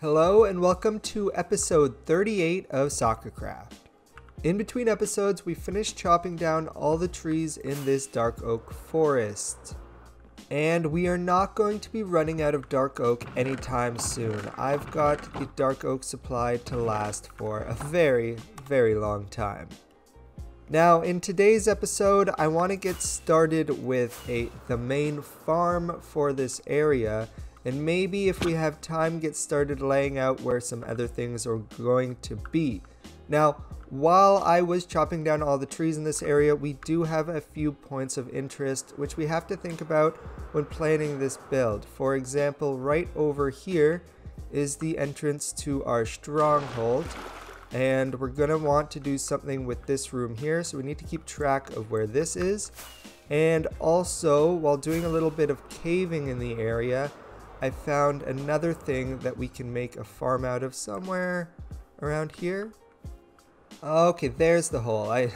Hello and welcome to episode 38 of Soccercraft. In between episodes, we finished chopping down all the trees in this dark oak forest. And we are not going to be running out of dark oak anytime soon. I've got the dark oak supply to last for a very, very long time. Now, in today's episode, I want to get started with the main farm for this area. And maybe if we have time, get started laying out where some other things are going to be. Now, while I was chopping down all the trees in this area, we do have a few points of interest which we have to think about when planning this build. For example, right over here is the entrance to our stronghold. And we're going to want to do something with this room here, so we need to keep track of where this is. And also, while doing a little bit of caving in the area, I found another thing that we can make a farm out of somewhere around here. Okay, there's the hole. I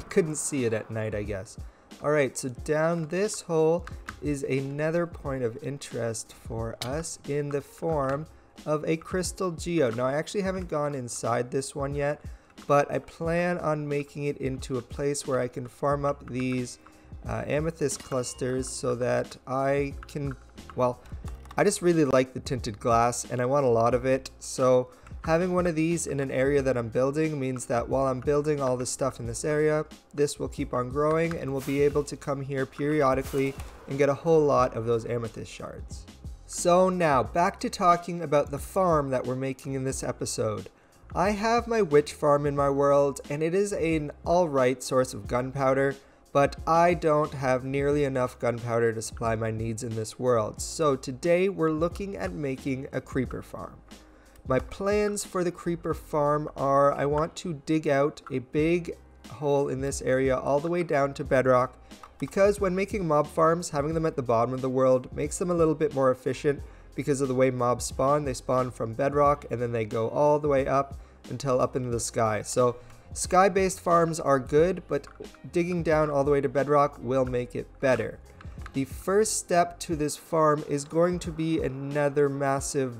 couldn't see it at night, I guess. Alright, so down this hole is another point of interest for us in the form of a crystal geode. Now, I actually haven't gone inside this one yet, but I plan on making it into a place where I can farm up these amethyst clusters so that I can, well, I just really like the tinted glass and I want a lot of it, so having one of these in an area that I'm building means that while I'm building all this stuff in this area, this will keep on growing and we'll be able to come here periodically and get a whole lot of those amethyst shards. So now, back to talking about the farm that we're making in this episode. I have my witch farm in my world and it is an alright source of gunpowder, but I don't have nearly enough gunpowder to supply my needs in this world. So today we're looking at making a creeper farm. My plans for the creeper farm are I want to dig out a big hole in this area all the way down to bedrock, because when making mob farms, having them at the bottom of the world makes them a little bit more efficient because of the way mobs spawn. They spawn from bedrock and then they go all the way up until up into the sky. So sky-based farms are good, but digging down all the way to bedrock will make it better. The first step to this farm is going to be another massive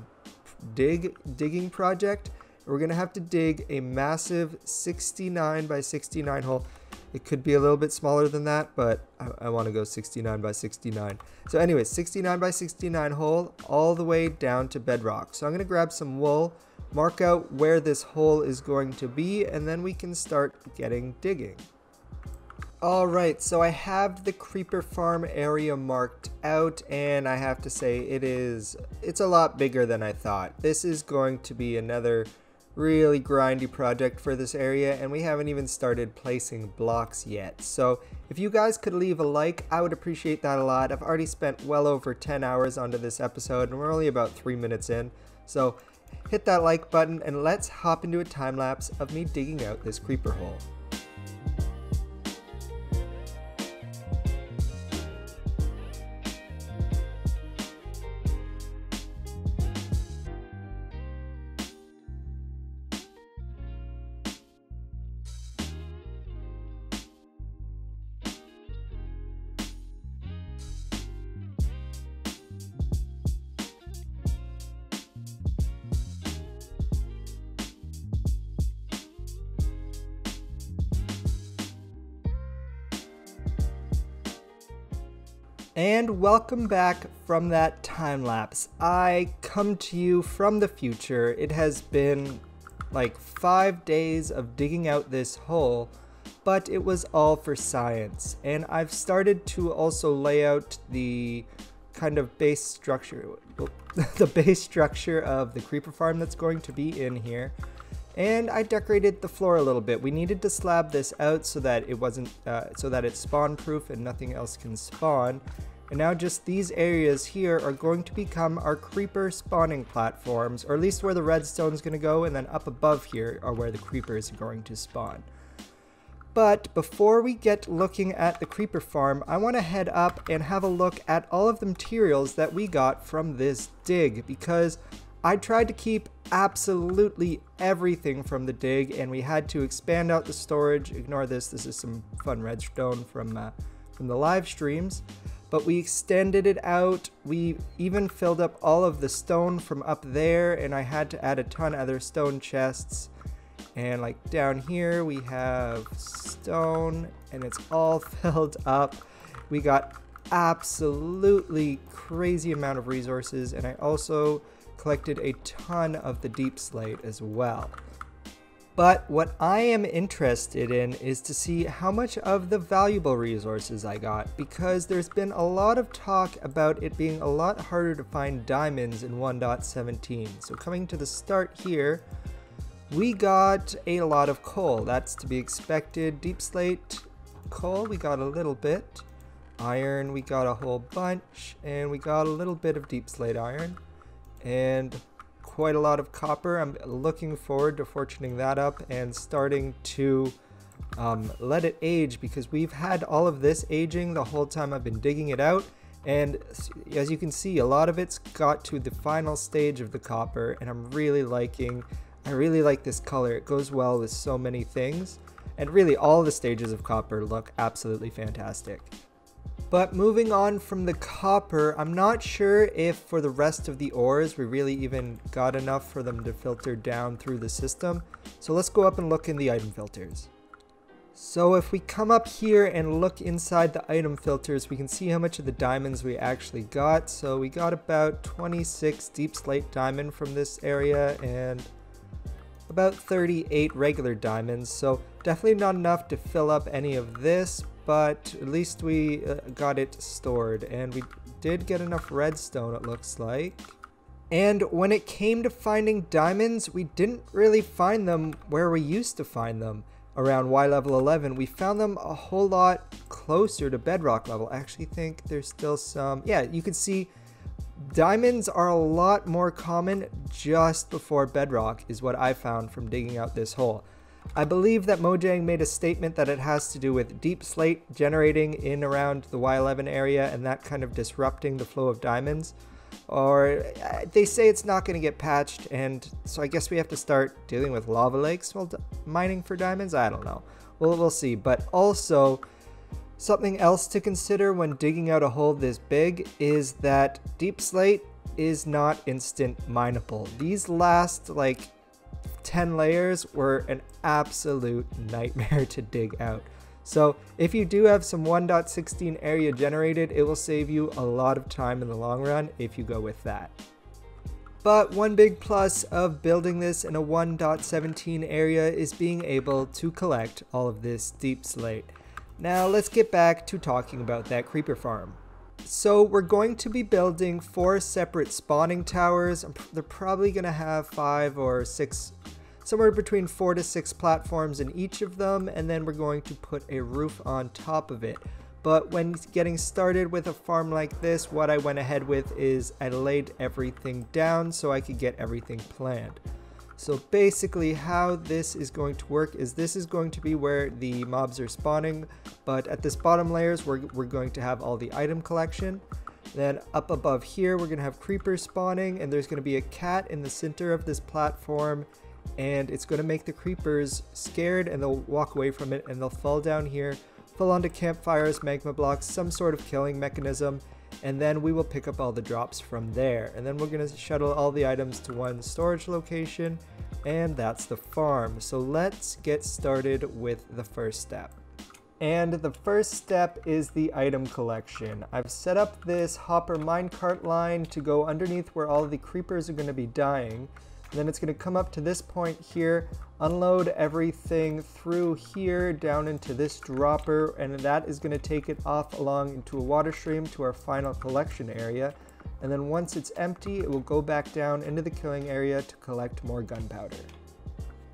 digging project. We're going to have to dig a massive 69 by 69 hole. It could be a little bit smaller than that, but I want to go 69 by 69. So anyway, 69 by 69 hole all the way down to bedrock. So I'm going to grab some wool, mark out where this hole is going to be, and then we can start getting digging. Alright, so I have the creeper farm area marked out, and I have to say it's a lot bigger than I thought. This is going to be another really grindy project for this area, and we haven't even started placing blocks yet. So if you guys could leave a like, I would appreciate that a lot. I've already spent well over 10 hours onto this episode, and we're only about 3 minutes in. So hit that like button and let's hop into a time lapse of me digging out this creeper hole. And welcome back from that time lapse. I come to you from the future. It has been like 5 days of digging out this hole, but it was all for science. And I've started to also lay out the kind of base structure, the base structure of the creeper farm that's going to be in here. And I decorated the floor a little bit. We needed to slab this out so that it wasn't, so that it's spawn proof and nothing else can spawn. And now just these areas here are going to become our creeper spawning platforms, or at least where the redstone is going to go, and then up above here are where the creepers are going to spawn. But before we get looking at the creeper farm, I want to head up and have a look at all of the materials that we got from this dig, because I tried to keep absolutely everything from the dig, and we had to expand out the storage. Ignore this, this is some fun redstone from the live streams. but we extended it out. We even filled up all of the stone from up there, and I had to add a ton of other stone chests. And like down here we have stone, and it's all filled up. We got absolutely crazy amount of resources, and I also collected a ton of the deep slate as well. But what I am interested in is to see how much of the valuable resources I got, because there's been a lot of talk about it being a lot harder to find diamonds in 1.17. So coming to the start here, we got a lot of coal. That's to be expected. Deep slate coal, we got a little bit. Iron, we got a whole bunch, and we got a little bit of deep slate iron, and quite a lot of copper. I'm looking forward to fortuning that up and starting to let it age, because we've had all of this aging the whole time I've been digging it out, and as you can see, a lot of it's got to the final stage of the copper, and I really like this color. It goes well with so many things, and really all the stages of copper look absolutely fantastic. But moving on from the copper, I'm not sure if for the rest of the ores we really even got enough for them to filter down through the system. So let's go up and look in the item filters. So if we come up here and look inside the item filters, we can see how much of the diamonds we actually got. So we got about 26 deep slate diamond from this area and about 38 regular diamonds. So definitely not enough to fill up any of this, but at least we got it stored, and we did get enough redstone, it looks like. And when it came to finding diamonds, we didn't really find them where we used to find them around Y level 11. We found them a whole lot closer to bedrock level. I actually think there's still some, yeah, you can see diamonds are a lot more common just before bedrock is what I found from digging out this hole. I believe that Mojang made a statement that it has to do with deep slate generating in around the Y11 area and that kind of disrupting the flow of diamonds. Or they say it's not going to get patched, and so I guess we have to start dealing with lava lakes while mining for diamonds? I don't know. We'll see. But also, something else to consider when digging out a hole this big is that deep slate is not instant mineable. These last like 10 layers were an absolute nightmare to dig out. So if you do have some 1.16 area generated, it will save you a lot of time in the long run if you go with that. But one big plus of building this in a 1.17 area is being able to collect all of this deep slate. Now let's get back to talking about that creeper farm. So we're going to be building 4 separate spawning towers. They're probably going to have 5 or 6, somewhere between 4 to 6 platforms in each of them, and then we're going to put a roof on top of it. But when getting started with a farm like this, what I went ahead with is I laid everything down so I could get everything planned. So basically how this is going to work is this is going to be where the mobs are spawning, but at this bottom layers we're going to have all the item collection. Then up above here we're going to have creepers spawning, and there's going to be a cat in the center of this platform, and it's going to make the creepers scared and they'll walk away from it and they'll fall down here, fall onto campfires, magma blocks, some sort of killing mechanism, and then we will pick up all the drops from there. And then we're going to shuttle all the items to one storage location, and that's the farm. So let's get started with the first step. And the first step is the item collection. I've set up this hopper minecart line to go underneath where all the creepers are going to be dying. And then it's going to come up to this point here, unload everything through here down into this dropper, and that is going to take it off along into a water stream to our final collection area. And then once it's empty, it will go back down into the killing area to collect more gunpowder.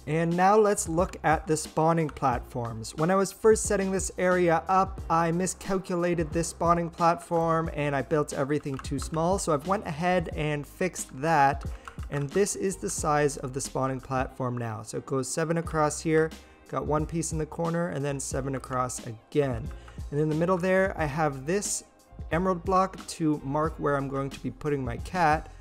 And now let's look at the spawning platforms. When I was first setting this area up, I miscalculated this spawning platform and I built everything too small, so I've went ahead and fixed that. And this is the size of the spawning platform now. So it goes 7 across here, got 1 piece in the corner, and then 7 across again. And in the middle there, I have this emerald block to mark where I'm going to be putting my cat.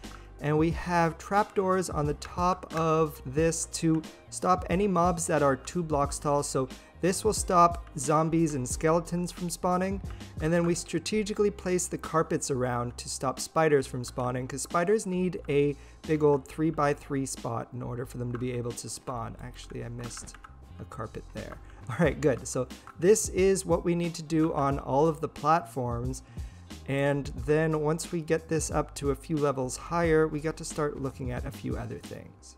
And we have trapdoors on the top of this to stop any mobs that are 2 blocks tall. So this will stop zombies and skeletons from spawning. And then we strategically place the carpets around to stop spiders from spawning, because spiders need a big old 3x3 spot in order for them to be able to spawn. Actually, I missed a carpet there. All right, good. So this is what we need to do on all of the platforms. And then once we get this up to a few levels higher, we got to start looking at a few other things.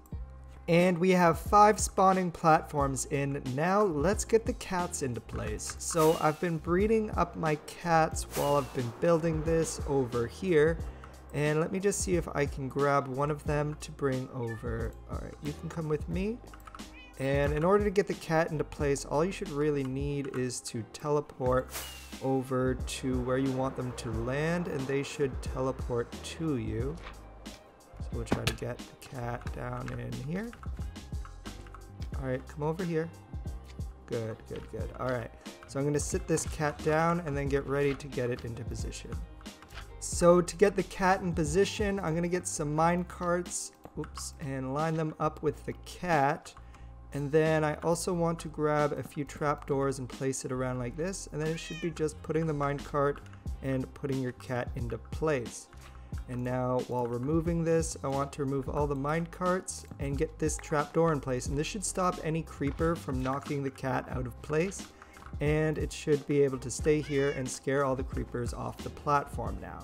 And we have 5 spawning platforms in. Now let's get the cats into place. So I've been breeding up my cats while I've been building this over here. And let me just see if I can grab one of them to bring over. All right, you can come with me. And in order to get the cat into place, all you should really need is to teleport over to where you want them to land, and they should teleport to you. So we'll try to get the cat down in here. All right, come over here. Good, good, good. All right, so I'm gonna sit this cat down and then get ready to get it into position. So to get the cat in position, I'm gonna get some mine carts, oops, and line them up with the cat. And then I also want to grab a few trapdoors and place it around like this. And then it should be just putting the minecart and putting your cat into place. And now while removing this, I want to remove all the minecarts and get this trapdoor in place. And this should stop any creeper from knocking the cat out of place. And it should be able to stay here and scare all the creepers off the platform now.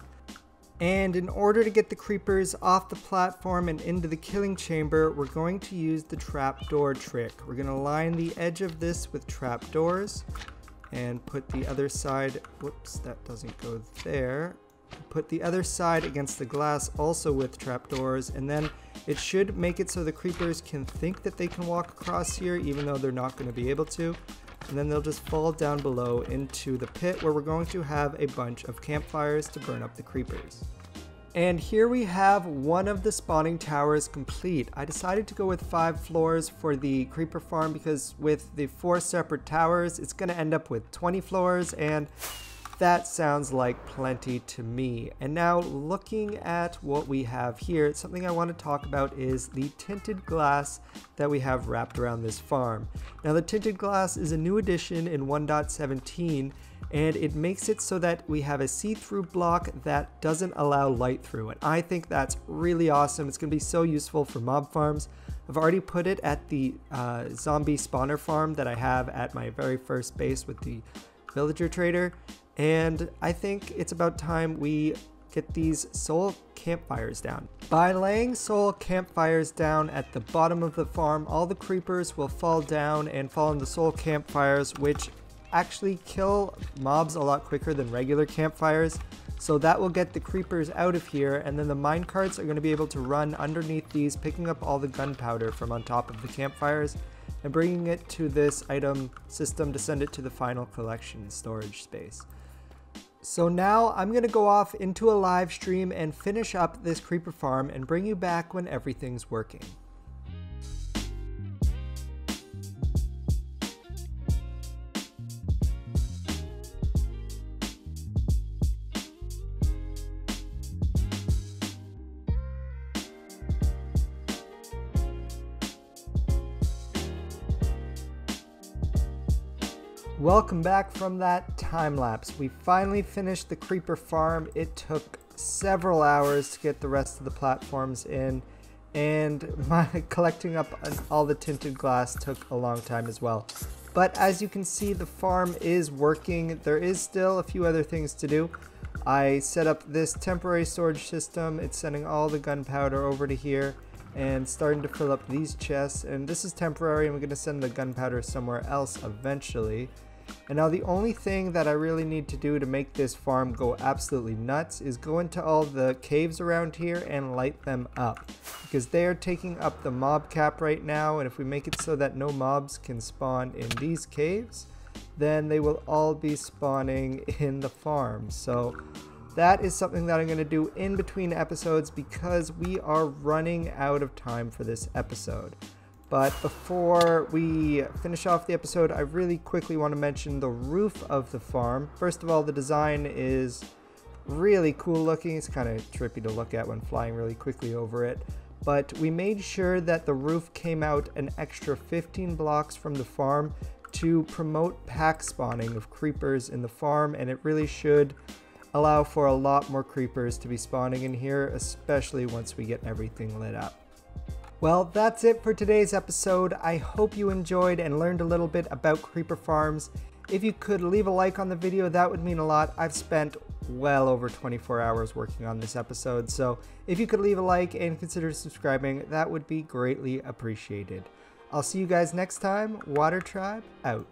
And in order to get the creepers off the platform and into the killing chamber, we're going to use the trapdoor trick. We're going to line the edge of this with trapdoors and put the other side, whoops, that doesn't go there. Put the other side against the glass also with trapdoors, and then it should make it so the creepers can think that they can walk across here even though they're not going to be able to. And then they'll just fall down below into the pit where we're going to have a bunch of campfires to burn up the creepers. And here we have one of the spawning towers complete. I decided to go with 5 floors for the creeper farm because with the 4 separate towers, it's going to end up with 20 floors, and that sounds like plenty to me. And now looking at what we have here, something I want to talk about is the tinted glass that we have wrapped around this farm. Now the tinted glass is a new addition in 1.17, and it makes it so that we have a see-through block that doesn't allow light through. And I think that's really awesome. It's going to be so useful for mob farms. I've already put it at the zombie spawner farm that I have at my very first base with the villager trader. And I think it's about time we get these soul campfires down. By laying soul campfires down at the bottom of the farm, all the creepers will fall down and fall into soul campfires, which actually kill mobs a lot quicker than regular campfires. So that will get the creepers out of here, and then the minecarts are going to be able to run underneath these, picking up all the gunpowder from on top of the campfires and bringing it to this item system to send it to the final collection storage space. So now I'm going to go off into a live stream and finish up this creeper farm and bring you back when everything's working. Welcome back from that time lapse. We finally finished the creeper farm. It took several hours to get the rest of the platforms in, and collecting up all the tinted glass took a long time as well. But as you can see, the farm is working. There is still a few other things to do. I set up this temporary storage system. It's sending all the gunpowder over to here and starting to fill up these chests, and this is temporary, and we're going to send the gunpowder somewhere else eventually. And now the only thing that I really need to do to make this farm go absolutely nuts is go into all the caves around here and light them up, because they are taking up the mob cap right now, and if we make it so that no mobs can spawn in these caves, then they will all be spawning in the farm. So that is something that I'm going to do in between episodes because we are running out of time for this episode. But before we finish off the episode, I really quickly want to mention the roof of the farm. First of all, the design is really cool looking. It's kind of trippy to look at when flying really quickly over it. But we made sure that the roof came out an extra 15 blocks from the farm to promote pack spawning of creepers in the farm, and it really should allow for a lot more creepers to be spawning in here, especially once we get everything lit up. Well, that's it for today's episode. I hope you enjoyed and learned a little bit about creeper farms. If you could leave a like on the video, that would mean a lot. I've spent well over 24 hours working on this episode, so if you could leave a like and consider subscribing, that would be greatly appreciated. I'll see you guys next time. Water Tribe out.